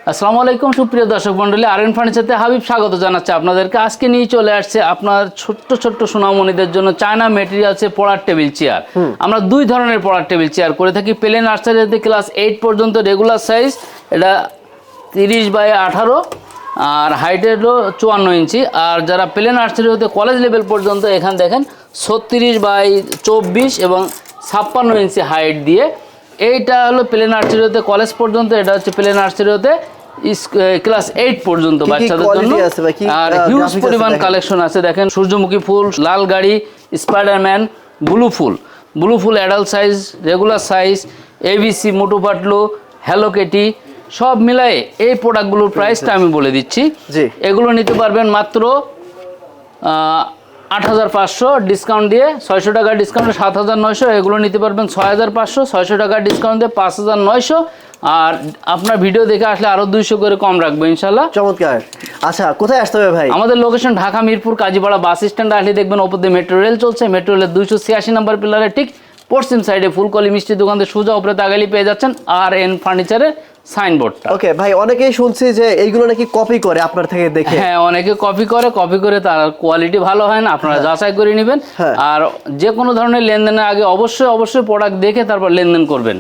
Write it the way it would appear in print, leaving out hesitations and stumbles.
আসসালামু আলাইকুম সুপ্রিয় দর্শক মণ্ডলী, আরএন ফার্নিচারতে হাবিব স্বাগত জানাচ্ছি আপনাদেরকে। আজকে নিয়ে চলে আসছে আপনার ছোট্ট ছোট্ট সোনামণিদের জন্য চায়না মেটেরিয়ালসে পড়ার টেবিল চেয়ার। আমরা দুই ধরনের পড়ার টেবিল চেয়ার করে থাকি। প্লেন নার্সারিতে ক্লাস 8 পর্যন্ত রেগুলার সাইজ, এটা 30x18, আর হাইটের হলো 54 ইঞ্চি। আর যারা প্লেন নার্সারি হতে কলেজ লেভেল পর্যন্ত, এখানে দেখেন 36x24 এবং 56 ইঞ্চি হাইট দিয়ে। এইটা হলো প্লে নার্সারি হতে কলেজ পর্যন্ত, এটা হচ্ছে প্লে নার্সারি হতে ক্লাস 8 পর্যন্ত বাচ্চাদের জন্য। আর হিউজ পরিমাণ কালেকশন আছে। দেখেন সূর্যমুখী ফুল, লাল গাড়ি, স্পাইডারম্যান, ব্লু ফুল adult size, regular size, ABC, Motu Patlu, hello kitty, সব মিলাই এই প্রোডাক্টগুলোর প্রাইসটা আমি বলে দিচ্ছি। এগুলো নিতে পারবেন মাত্র 8500 ডিসকাউন্ট দিয়ে, 600 টাকা ডিসকাউন্টে 7900। এগুলো নিতে পারবেন 6500, 600 টাকা ডিসকাউন্ট দিয়ে 5900। আর আপনার ভিডিও দেখে আসলে আরো 200 করে কম রাখবো ইনশাল্লাহ। চমৎকার। আচ্ছা, কোথায় আসতে হবে ভাই? আমাদের লোকেশন ঢাকা মিরপুর কাজীপাড়া বাস স্ট্যান্ডে আসলে দেখবেন ওপর দিয়ে মেট্রো রেল চলছে। মেট্রো রেলের 286 নম্বর পিলারে ঠিক পশ্চিম সাইডে ফুলকলি মিষ্টি দোকান থেকে সোজা উপরে তাকালি পেয়ে যাচ্ছেন আরএন ফার্নিচারের সাইনবোর্ডটা। ওকে ভাই, অনেকেই শুনছি যে এইগুলো নাকি কপি করে আপনার থেকে দেখে। হ্যাঁ, অনেকে কপি করে তার কোয়ালিটি ভালো হয় না, আপনারা যাচাই করে নেবেন। আর যে কোনো ধরনের লেনদেনের আগে অবশ্যই প্রোডাক্ট দেখে তারপর লেনদেন করবেন।